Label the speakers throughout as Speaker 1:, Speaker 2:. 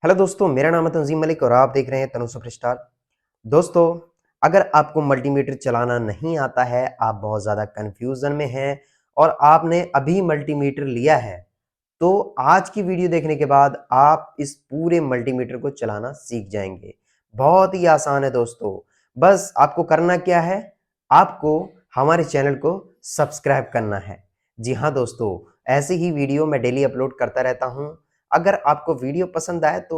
Speaker 1: Hello दोस्तों, मेरा नाम है तंजीम मलिक और आप देख रहे हैं तनु सुपरस्टार। दोस्तों, अगर आपको मल्टीमीटर चलाना नहीं आता है, आप बहुत ज़्यादा कन्फ्यूज़न में हैं और आपने अभी मल्टीमीटर लिया है, तो आज की वीडियो देखने के बाद आप इस पूरे मल्टीमीटर को चलाना सीख जाएंगे। बहुत ही आसान है दोस्तों, बस आपको करना क्या है, आपको हमारे चैनल को सब्सक्राइब करना है। जी हाँ दोस्तों, ऐसी ही वीडियो मैं डेली अपलोड करता रहता हूँ। अगर आपको वीडियो पसंद आए तो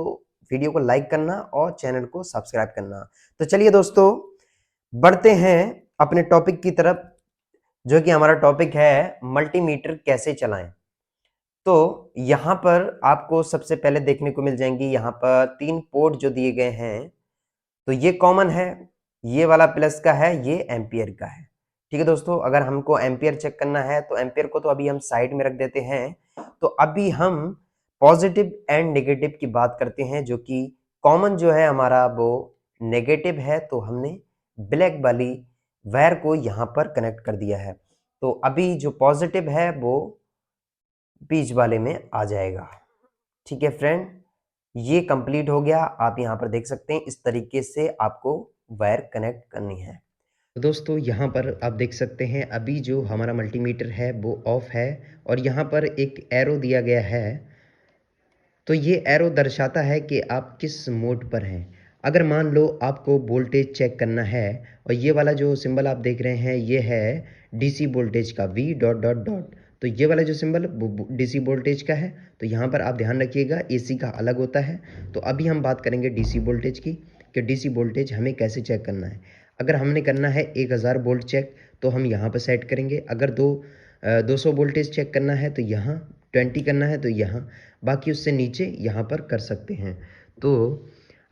Speaker 1: वीडियो को लाइक करना और चैनल को सब्सक्राइब करना। तो चलिए दोस्तों, बढ़ते हैं अपने टॉपिक की तरफ, जो कि हमारा टॉपिक है मल्टीमीटर कैसे चलाएं। तो यहाँ पर आपको सबसे पहले देखने को मिल जाएंगी यहाँ पर 3 पोर्ट जो दिए गए हैं। तो ये कॉमन है, ये वाला प्लस का है, ये एम्पियर का है। ठीक है दोस्तों, अगर हमको एम्पियर चेक करना है तो एम्पियर को तो अभी हम साइड में रख देते हैं। तो अभी हम पॉजिटिव एंड नेगेटिव की बात करते हैं, जो कि कॉमन जो है हमारा वो नेगेटिव है। तो हमने ब्लैक वाली वायर को यहाँ पर कनेक्ट कर दिया है। तो अभी जो पॉजिटिव है वो बीच वाले में आ जाएगा। ठीक है फ्रेंड, ये कंप्लीट हो गया। आप यहाँ पर देख सकते हैं इस तरीके से आपको वायर कनेक्ट करनी है। तो दोस्तों, यहाँ पर आप देख सकते हैं अभी जो हमारा मल्टीमीटर है वो ऑफ है और यहाँ पर एक एरो दिया गया है। तो ये एरो दर्शाता है कि आप किस मोड पर हैं। अगर मान लो आपको वोल्टेज चेक करना है, और ये वाला जो सिंबल आप देख रहे हैं ये है डीसी वोल्टेज का, वी डॉट डॉट डॉट। तो ये वाला जो सिंबल डीसी वोल्टेज का है। तो यहाँ पर आप ध्यान रखिएगा, एसी का अलग होता है। तो अभी हम बात करेंगे डीसी वोल्टेज की, कि डीसी वोल्टेज हमें कैसे चेक करना है। अगर हमने करना है 1000 वोल्ट चेक, तो हम यहाँ पर सेट करेंगे। अगर 200 वोल्टेज चेक करना है तो यहाँ, 20 करना है तो यहाँ, बाकी उससे नीचे यहाँ पर कर सकते हैं। तो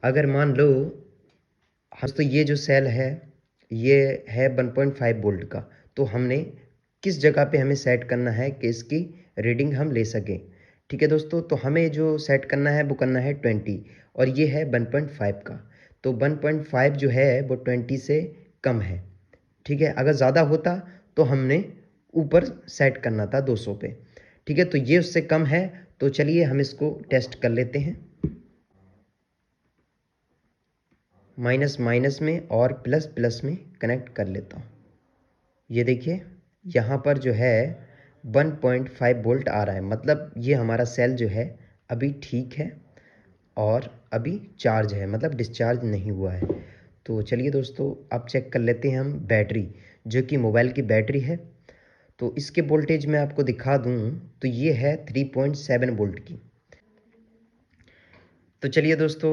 Speaker 1: अगर मान लो तो ये जो सेल है ये है 1.5 वोल्ट का। तो हमने किस जगह पे हमें सेट करना है कि इसकी रीडिंग हम ले सकें। ठीक है दोस्तों, तो हमें जो सेट करना है वो करना है 20, और ये है 1.5 का। तो 1.5 जो है वो 20 से कम है। ठीक है, अगर ज़्यादा होता तो हमने ऊपर सेट करना था 200 पे। ठीक है, तो ये उससे कम है। तो चलिए हम इसको टेस्ट कर लेते हैं, माइनस माइनस में और प्लस प्लस में कनेक्ट कर लेता हूँ। ये देखिए, यहाँ पर जो है 1.5 वोल्ट आ रहा है, मतलब ये हमारा सेल जो है अभी ठीक है और अभी चार्ज है, मतलब डिस्चार्ज नहीं हुआ है। तो चलिए दोस्तों, अब चेक कर लेते हैं हम बैटरी, जो कि मोबाइल की बैटरी है। तो इसके वोल्टेज मैं आपको दिखा दूँ तो ये है 3.7 वोल्ट की। तो चलिए दोस्तों,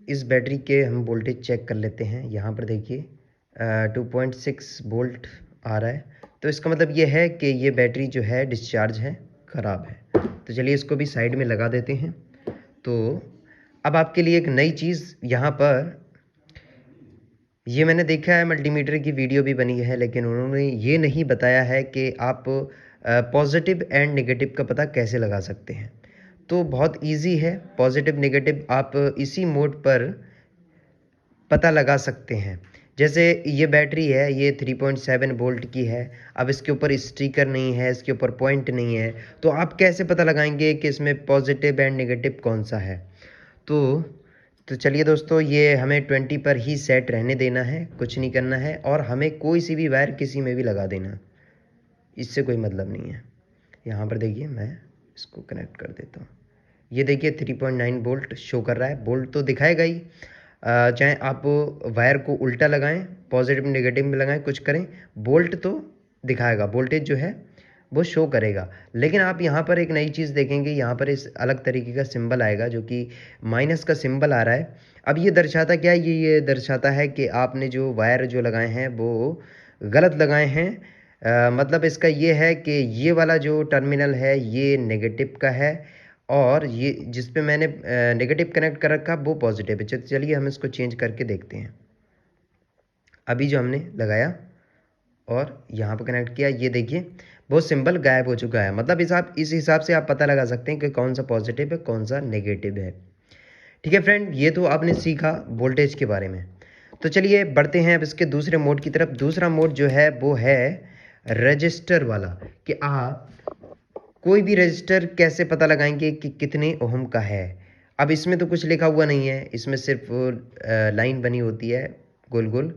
Speaker 1: इस बैटरी के हम वोल्टेज चेक कर लेते हैं। यहाँ पर देखिए 2.6 वोल्ट आ रहा है। तो इसका मतलब ये है कि ये बैटरी जो है डिस्चार्ज है, ख़राब है। तो चलिए इसको भी साइड में लगा देते हैं। तो अब आपके लिए एक नई चीज़ यहाँ पर, ये मैंने देखा है मल्टीमीटर की वीडियो भी बनी है, लेकिन उन्होंने ये नहीं बताया है कि आप पॉजिटिव एंड नेगेटिव का पता कैसे लगा सकते हैं। तो बहुत इजी है, पॉजिटिव नेगेटिव आप इसी मोड पर पता लगा सकते हैं। जैसे ये बैटरी है, ये 3.7 वोल्ट की है। अब इसके ऊपर स्टिकर नहीं है, इसके ऊपर पॉइंट नहीं है, तो आप कैसे पता लगाएंगे कि इसमें पॉजिटिव एंड नेगेटिव कौन सा है। तो तो चलिए दोस्तों, ये हमें 20 पर ही सेट रहने देना है, कुछ नहीं करना है, और हमें कोई सी भी वायर किसी में भी लगा देना, इससे कोई मतलब नहीं है। यहाँ पर देखिए, मैं इसको कनेक्ट कर देता हूँ। ये देखिए 3.9 वोल्ट शो कर रहा है, वोल्ट तो दिखाएगा ही। चाहे आप वायर को उल्टा लगाएं, पॉजिटिव नेगेटिव में लगाएं, कुछ करें, वोल्ट तो दिखाएगा, वोल्टेज जो है वो शो करेगा। लेकिन आप यहाँ पर एक नई चीज़ देखेंगे, यहाँ पर इस अलग तरीके का सिंबल आएगा, जो कि माइनस का सिंबल आ रहा है। अब ये दर्शाता क्या है, ये दर्शाता है कि आपने जो वायर जो लगाए हैं वो गलत लगाए हैं। मतलब इसका ये है कि ये वाला जो टर्मिनल है ये नेगेटिव का है, और ये जिस पे मैंने नेगेटिव कनेक्ट कर रखा वो पॉजिटिव है। चलिए हम इसको चेंज करके देखते हैं। अभी जो हमने लगाया और यहाँ पर कनेक्ट किया, ये देखिए वो सिंबल गायब हो चुका है। मतलब इस हिसाब से आप पता लगा सकते हैं कि कौन सा पॉजिटिव है, कौन सा नेगेटिव है। ठीक है फ्रेंड, ये तो आपने सीखा वोल्टेज के बारे में। तो चलिए बढ़ते हैं अब इसके दूसरे मोड की तरफ। दूसरा मोड जो है वो है रजिस्टर वाला, कि आप कोई भी रजिस्टर कैसे पता लगाएंगे कि कितने ओहम का है। अब इसमें तो कुछ लिखा हुआ नहीं है, इसमें सिर्फ लाइन बनी होती है गोल गोल।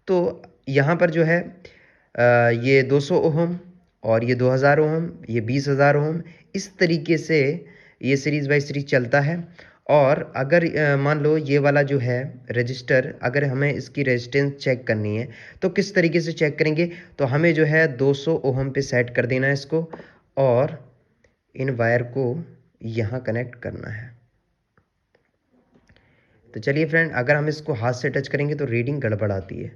Speaker 1: तो यहाँ पर जो है ये 200 ओहम और ये 2000 ओहम, ये 20,000 ओहम, इस तरीके से ये सीरीज़ बाई सीरीज़ चलता है। और अगर मान लो ये वाला जो है रजिस्टर, अगर हमें इसकी रेजिस्टेंस चेक करनी है तो किस तरीके से चेक करेंगे, तो हमें जो है 200 ओहम पे सेट कर देना है इसको और इन वायर को यहाँ कनेक्ट करना है। तो चलिए फ्रेंड, अगर हम इसको हाथ से टच करेंगे तो रीडिंग गड़बड़ आती है,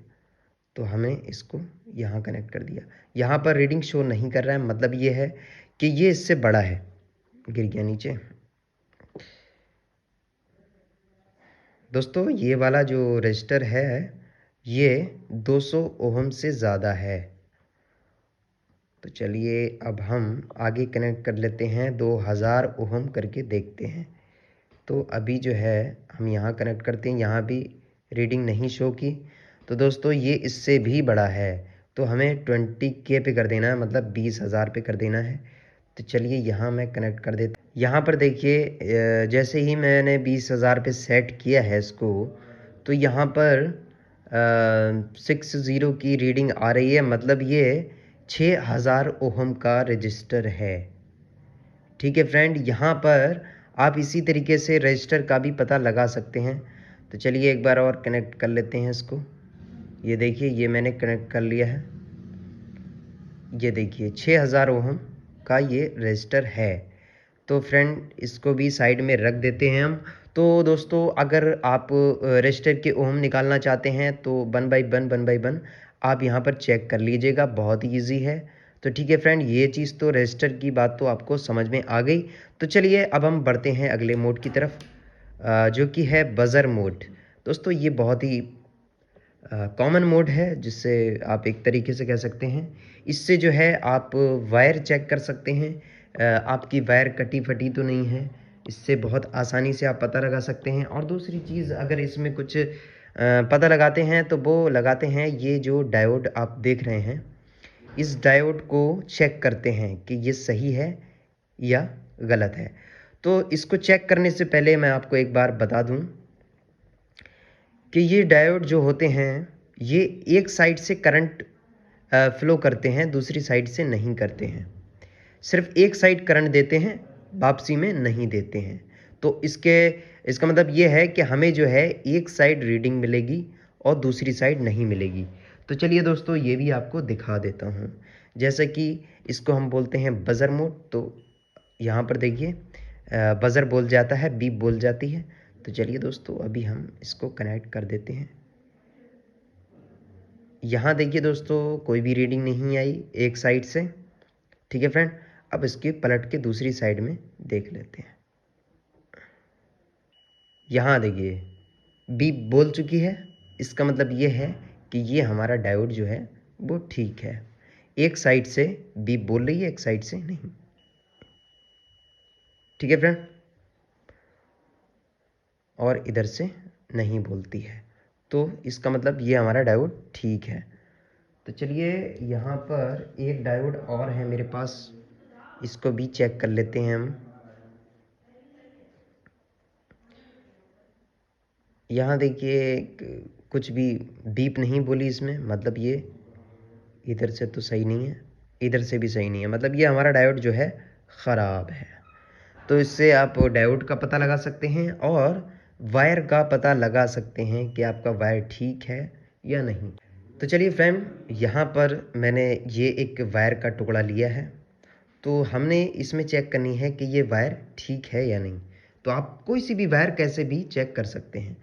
Speaker 1: तो हमें इसको यहाँ कनेक्ट कर दिया। यहाँ पर रीडिंग शो नहीं कर रहा है, मतलब ये है कि ये इससे बड़ा है। गिर गया नीचे। दोस्तों ये वाला जो रजिस्टर है ये 200 ओहम से ज़्यादा है। तो चलिए अब हम आगे कनेक्ट कर लेते हैं, 2000 ओहम करके देखते हैं। तो अभी जो है हम यहाँ कनेक्ट करते हैं, यहाँ भी रीडिंग नहीं शो की। तो दोस्तों ये इससे भी बड़ा है, तो हमें 20K पे कर देना है, मतलब 20,000 पे कर देना है। तो चलिए यहाँ मैं कनेक्ट कर देता हूँ। यहाँ पर देखिए जैसे ही मैंने 20,000 पे सेट किया है इसको, तो यहाँ पर 60 की रीडिंग आ रही है, मतलब ये 6,000 ओहम का रजिस्टर है। ठीक है फ्रेंड, यहाँ पर आप इसी तरीके से रजिस्टर का भी पता लगा सकते हैं। तो चलिए एक बार और कनेक्ट कर लेते हैं इसको। ये देखिए ये मैंने कनेक्ट कर लिया है, ये देखिए 6,000 ओहम का ये रजिस्टर है। तो फ्रेंड इसको भी साइड में रख देते हैं हम। तो दोस्तों अगर आप रजिस्टर के ओम निकालना चाहते हैं तो 1 बाई 1 आप यहाँ पर चेक कर लीजिएगा, बहुत ही ईजी है। तो ठीक है फ्रेंड, ये चीज़ तो रजिस्टर की बात तो आपको समझ में आ गई। तो चलिए अब हम बढ़ते हैं अगले मोड की तरफ, जो कि है बज़र मोड। दोस्तों ये बहुत ही कॉमन मोड है, जिससे आप एक तरीके से कह सकते हैं इससे जो है आप वायर चेक कर सकते हैं, आपकी वायर कटी फटी तो नहीं है। इससे बहुत आसानी से आप पता लगा सकते हैं। और दूसरी चीज़, अगर इसमें कुछ पता लगाते हैं तो वो लगाते हैं, ये जो डायोड आप देख रहे हैं, इस डायोड को चेक करते हैं कि ये सही है या गलत है। तो इसको चेक करने से पहले मैं आपको एक बार बता दूं कि ये डायोड जो होते हैं ये एक साइड से करंट फ्लो करते हैं, दूसरी साइड से नहीं करते हैं। सिर्फ एक साइड करंट देते हैं, वापसी में नहीं देते हैं। तो इसका मतलब ये है कि हमें जो है एक साइड रीडिंग मिलेगी और दूसरी साइड नहीं मिलेगी। तो चलिए दोस्तों ये भी आपको दिखा देता हूँ। जैसे कि इसको हम बोलते हैं बज़र मोड। तो यहाँ पर देखिए बज़र बोल जाता है, बीप बोल जाती है। तो चलिए दोस्तों अभी हम इसको कनेक्ट कर देते हैं। यहाँ देखिए दोस्तों कोई भी रीडिंग नहीं आई एक साइड से। ठीक है फ्रेंड, अब इसके पलट के दूसरी साइड में देख लेते हैं। यहाँ देखिए बीप बोल चुकी है, इसका मतलब ये है कि ये हमारा डायोड जो है वो ठीक है। एक साइड से बीप बोल रही है, एक साइड से नहीं। ठीक है फ्रेंड, और इधर से नहीं बोलती है, तो इसका मतलब ये हमारा डायोड ठीक है। तो चलिए यहाँ पर एक डायोड और है मेरे पास, इसको भी चेक कर लेते हैं हम। यहाँ देखिए कुछ भी बीप नहीं बोली इसमें, मतलब ये इधर से तो सही नहीं है, इधर से भी सही नहीं है, मतलब ये हमारा डायोड जो है ख़राब है। तो इससे आप डायोड का पता लगा सकते हैं और वायर का पता लगा सकते हैं कि आपका वायर ठीक है या नहीं। तो चलिए फ्रेंड, यहाँ पर मैंने ये एक वायर का टुकड़ा लिया है, तो हमने इसमें चेक करनी है कि ये वायर ठीक है या नहीं। तो आप कोई सी भी वायर कैसे भी चेक कर सकते हैं।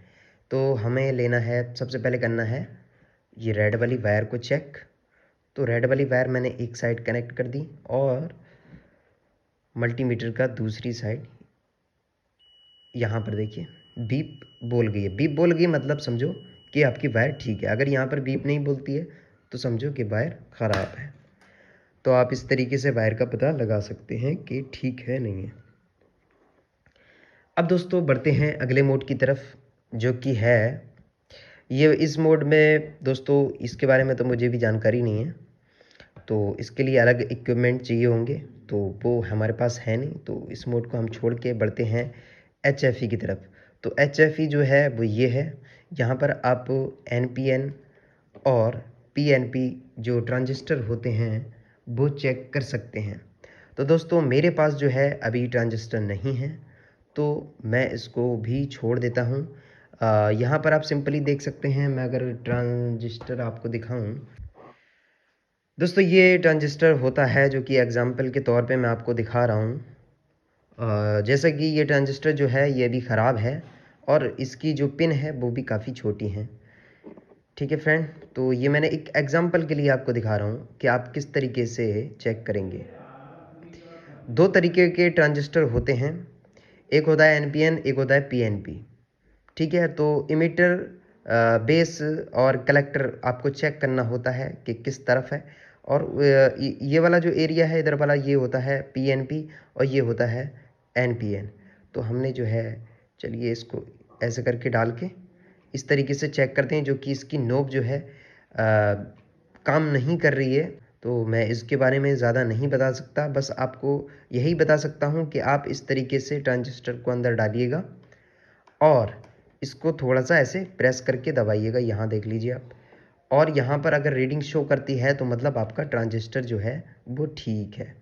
Speaker 1: तो हमें लेना है, सबसे पहले करना है ये रेड वाली वायर को चेक। तो रेड वाली वायर मैंने एक साइड कनेक्ट कर दी और मल्टीमीटर का दूसरी साइड यहाँ पर देखिए बीप बोल गई है। बीप बोल गई मतलब समझो कि आपकी वायर ठीक है। अगर यहाँ पर बीप नहीं बोलती है तो समझो कि वायर ख़राब है। तो आप इस तरीके से वायर का पता लगा सकते हैं कि ठीक है नहीं है। अब दोस्तों बढ़ते हैं अगले मोड की तरफ, जो कि है ये इस मोड में। दोस्तों इसके बारे में तो मुझे भी जानकारी नहीं है, तो इसके लिए अलग इक्विपमेंट चाहिए होंगे, तो वो हमारे पास है नहीं। तो इस मोड को हम छोड़ के बढ़ते हैं HFE की तरफ। तो HFE जो है वो ये है, यहाँ पर आप NPN और PNP जो ट्रांजिस्टर होते हैं वो चेक कर सकते हैं। तो दोस्तों मेरे पास जो है अभी ट्रांजिस्टर नहीं है, तो मैं इसको भी छोड़ देता हूँ। यहाँ पर आप सिंपली देख सकते हैं, मैं अगर ट्रांजिस्टर आपको दिखाऊं, दोस्तों ये ट्रांजिस्टर होता है जो कि एग्जाम्पल के तौर पे मैं आपको दिखा रहा हूँ। जैसा कि ये ट्रांजिस्टर जो है ये भी ख़राब है और इसकी जो पिन है वो भी काफ़ी छोटी हैं। ठीक है फ्रेंड, तो ये मैंने एक एग्जांपल के लिए आपको दिखा रहा हूँ कि आप किस तरीके से चेक करेंगे। दो तरीके के ट्रांजिस्टर होते हैं, एक होता है NPN, एक होता है PNP। ठीक है, तो इमीटर, बेस और कलेक्टर आपको चेक करना होता है कि किस तरफ है। और ये वाला जो एरिया है इधर वाला, ये होता है PNP और ये होता है NPN। तो हमने जो है, चलिए इसको ऐसे करके डाल के इस तरीके से चेक करते हैं, जो कि इसकी नोब जो है काम नहीं कर रही है। तो मैं इसके बारे में ज़्यादा नहीं बता सकता, बस आपको यही बता सकता हूँ कि आप इस तरीके से ट्रांजिस्टर को अंदर डालिएगा और इसको थोड़ा सा ऐसे प्रेस करके दबाइएगा, यहाँ देख लीजिए आप। और यहाँ पर अगर रीडिंग शो करती है तो मतलब आपका ट्रांजिस्टर जो है वो ठीक है।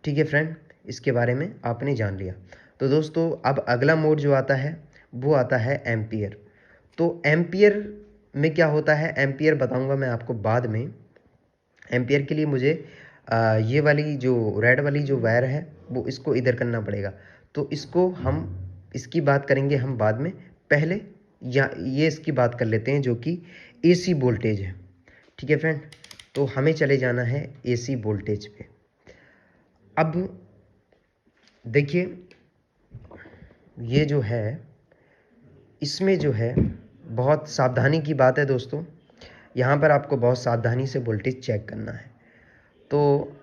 Speaker 1: ठीक है फ्रेंड, इसके बारे में आपने जान लिया। तो दोस्तों अब अगला मोड जो आता है वो आता है एम्पियर। तो एम्पियर में क्या होता है, एम्पियर बताऊंगा मैं आपको बाद में। एम्पियर के लिए मुझे ये वाली जो रेड वाली जो वायर है वो इसको इधर करना पड़ेगा। तो इसको हम, इसकी बात करेंगे हम बाद में। पहले या ये इसकी बात कर लेते हैं जो कि AC वोल्टेज है। ठीक है फ्रेंड, तो हमें चले जाना है AC वोल्टेज पे। अब देखिए ये जो है, इसमें जो है बहुत सावधानी की बात है दोस्तों। यहाँ पर आपको बहुत सावधानी से वोल्टेज चेक करना है। तो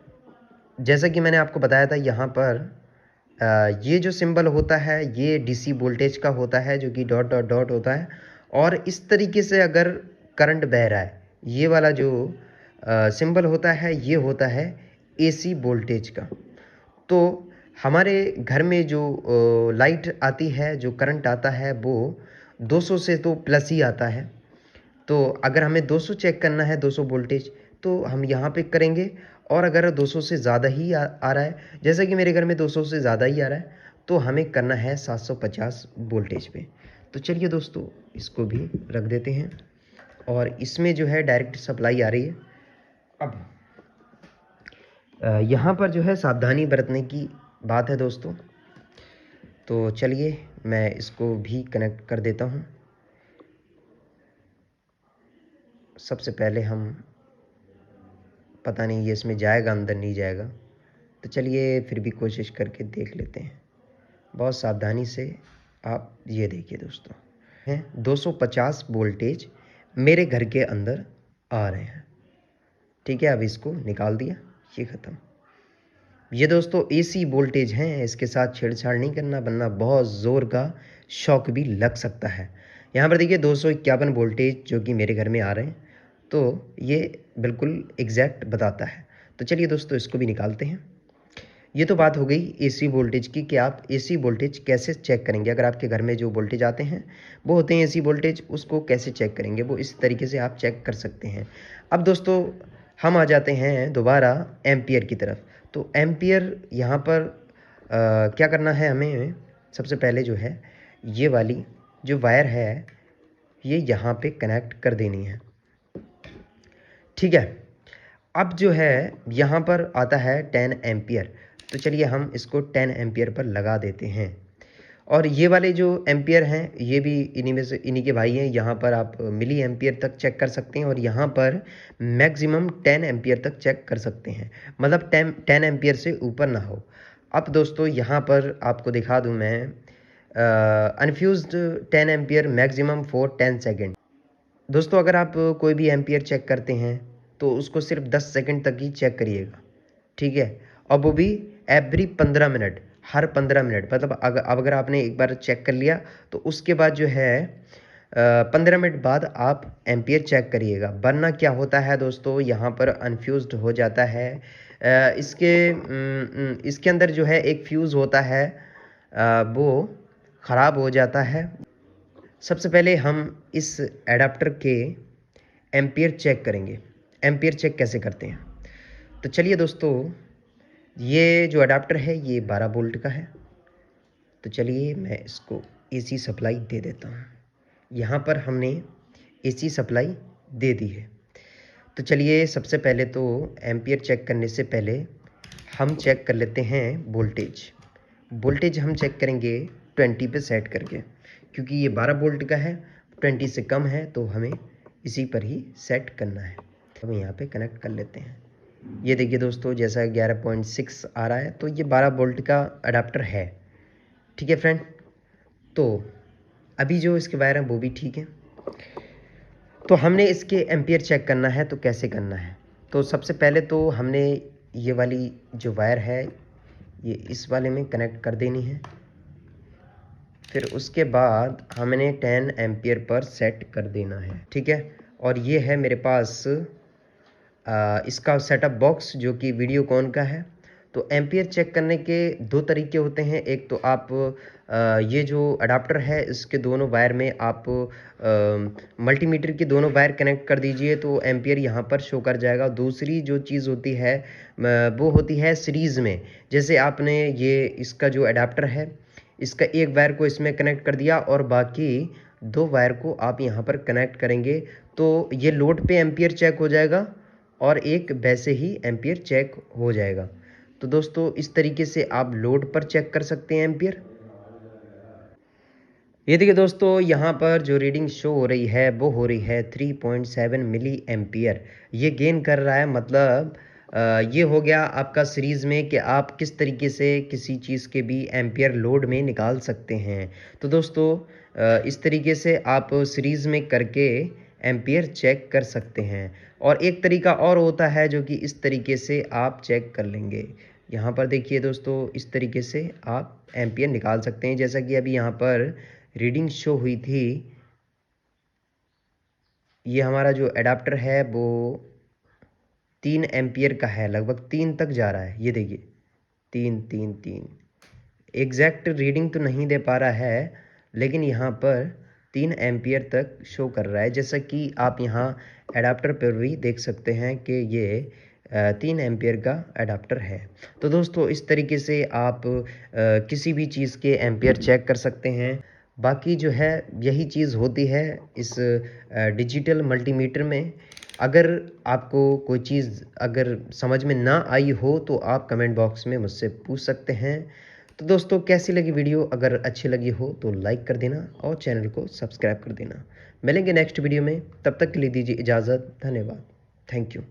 Speaker 1: जैसा कि मैंने आपको बताया था, यहाँ पर ये जो सिंबल होता है ये DC वोल्टेज का होता है, जो कि डॉट डॉट डॉट होता है। और इस तरीके से अगर करंट बह रहा है, ये वाला जो सिंबल होता है ये होता है AC वोल्टेज का। तो हमारे घर में जो लाइट आती है, जो करंट आता है वो 200 से तो प्लस ही आता है। तो अगर हमें 200 चेक करना है, 200 वोल्टेज, तो हम यहाँ पे करेंगे। और अगर 200 से ज़्यादा ही आ रहा है, जैसे कि मेरे घर में 200 से ज़्यादा ही आ रहा है, तो हमें करना है 750 वोल्टेज पे। तो चलिए दोस्तों इसको भी रख देते हैं और इसमें जो है डायरेक्ट सप्लाई आ रही है। अब यहाँ पर जो है सावधानी बरतने की बात है दोस्तों। तो चलिए मैं इसको भी कनेक्ट कर देता हूँ। सबसे पहले हम, पता नहीं ये इसमें जाएगा अंदर नहीं जाएगा, तो चलिए फिर भी कोशिश करके देख लेते हैं। बहुत सावधानी से आप ये देखिए दोस्तों, हैं 250 वोल्टेज मेरे घर के अंदर आ रहे हैं। ठीक है, अब इसको निकाल दिया, ये ख़त्म। ये दोस्तों AC वोल्टेज हैं, इसके साथ छेड़छाड़ नहीं करना वरना बहुत ज़ोर का शॉक भी लग सकता है। यहाँ पर देखिए 251 वोल्टेज जो कि मेरे घर में आ रहे हैं, तो ये बिल्कुल एग्जैक्ट बताता है। तो चलिए दोस्तों इसको भी निकालते हैं। ये तो बात हो गई AC वोल्टेज की कि आप AC वोल्टेज कैसे चेक करेंगे। अगर आपके घर में जो वोल्टेज आते हैं वो होते हैं AC वोल्टेज, उसको कैसे चेक करेंगे, वो इस तरीके से आप चेक कर सकते हैं। अब दोस्तों हम आ जाते हैं दोबारा एम्पियर की तरफ। तो एम्पियर यहाँ पर क्या करना है हमें, सबसे पहले जो है ये वाली जो वायर है ये यहाँ पे कनेक्ट कर देनी है। ठीक है, अब जो है यहाँ पर आता है 10 एम्पियर। तो चलिए हम इसको 10 एम्पियर पर लगा देते हैं। और ये वाले जो एम्पियर हैं ये भी इन्हीं में से, इन्हीं के भाई हैं। यहाँ पर आप मिली एम्पियर तक चेक कर सकते हैं और यहाँ पर मैक्सिमम 10 एम्पियर तक चेक कर सकते हैं, मतलब 10 एम्पियर से ऊपर ना हो। अब दोस्तों यहाँ पर आपको दिखा दूँ मैं, unfused 10 ampere maximum for 10 second. दोस्तों अगर आप कोई भी एम्पियर चेक करते हैं तो उसको सिर्फ 10 सेकंड तक ही चेक करिएगा। ठीक है, और वो भी एवरी 15 मिनट, हर 15 मिनट, मतलब अगर आपने एक बार चेक कर लिया तो उसके बाद जो है 15 मिनट बाद आप एम्पियर चेक करिएगा। वरना क्या होता है दोस्तों, यहाँ पर अनफ्यूज्ड हो जाता है। इसके अंदर जो है एक फ्यूज़ होता है, वो ख़राब हो जाता है। सबसे पहले हम इस एडाप्टर के एम्पियर चेक करेंगे। एम्पियर चेक कैसे करते हैं, तो चलिए दोस्तों, ये जो अडाप्टर है ये 12 वोल्ट का है। तो चलिए मैं इसको एसी सप्लाई दे देता हूँ। यहाँ पर हमने एसी सप्लाई दे दी है। तो चलिए सबसे पहले तो एम्पियर चेक करने से पहले हम चेक कर लेते हैं वोल्टेज। वोल्टेज हम चेक करेंगे 20 पे सेट करके, क्योंकि ये 12 वोल्ट का है, 20 से कम है तो हमें इसी पर ही सेट करना है। हम यहाँ पे कनेक्ट कर लेते हैं। ये देखिए दोस्तों, जैसा 11.6 आ रहा है, तो ये 12 वोल्ट का अडाप्टर है। ठीक है फ्रेंड, तो अभी जो इसके वायर हैं वो भी ठीक है। तो हमने इसके एम्पियर चेक करना है, तो कैसे करना है, तो सबसे पहले तो हमने ये वाली जो वायर है ये इस वाले में कनेक्ट कर देनी है। फिर उसके बाद हमने 10 एम्पियर पर सेट कर देना है। ठीक है, और ये है मेरे पास इसका सेटअप बॉक्स जो कि वीडियोकॉन का है। तो एम्पियर चेक करने के दो तरीके होते हैं। एक तो आप ये जो अडाप्टर है इसके दोनों वायर में आप मल्टीमीटर की दोनों वायर कनेक्ट कर दीजिए तो एम्पियर यहाँ पर शो कर जाएगा। दूसरी जो चीज़ होती है वो होती है सीरीज़ में। जैसे आपने ये इसका जो अडाप्टर है इसका एक वायर को इसमें कनेक्ट कर दिया और बाकी दो वायर को आप यहाँ पर कनेक्ट करेंगे तो ये लोड पे एम्पियर चेक हो जाएगा और एक वैसे ही एम्पियर चेक हो जाएगा। तो दोस्तों इस तरीके से आप लोड पर चेक कर सकते हैं एम्पियर। ये देखिए दोस्तों, यहाँ पर जो रीडिंग शो हो रही है वो हो रही है 3.7 मिली एम्पियर। ये गेन कर रहा है, मतलब ये हो गया आपका सीरीज़ में कि आप किस तरीके से किसी चीज़ के भी एम्पियर लोड में निकाल सकते हैं। तो दोस्तों इस तरीके से आप सीरीज़ में करके एम्पियर चेक कर सकते हैं। और एक तरीका और होता है जो कि इस तरीके से आप चेक कर लेंगे। यहाँ पर देखिए दोस्तों, इस तरीके से आप एम्पियर निकाल सकते हैं। जैसा कि अभी यहाँ पर रीडिंग शो हुई थी, ये हमारा जो एडाप्टर है वो 3 एम्पियर का है, लगभग 3 तक जा रहा है। ये देखिए 3 एग्जैक्ट रीडिंग तो नहीं दे पा रहा है, लेकिन यहाँ पर 3 एम्पियर तक शो कर रहा है। जैसा कि आप यहाँ एडाप्टर पर भी देख सकते हैं कि ये 3 एम्पियर का एडाप्टर है। तो दोस्तों इस तरीके से आप किसी भी चीज़ के एम्पियर चेक कर सकते हैं। बाकी जो है यही चीज़ होती है इस डिजिटल मल्टीमीटर में। अगर आपको कोई चीज़ अगर समझ में ना आई हो तो आप कमेंट बॉक्स में मुझसे पूछ सकते हैं। तो दोस्तों कैसी लगी वीडियो, अगर अच्छी लगी हो तो लाइक कर देना और चैनल को सब्सक्राइब कर देना। मिलेंगे नेक्स्ट वीडियो में, तब तक के लिए दीजिए इजाज़त। धन्यवाद। Thank you.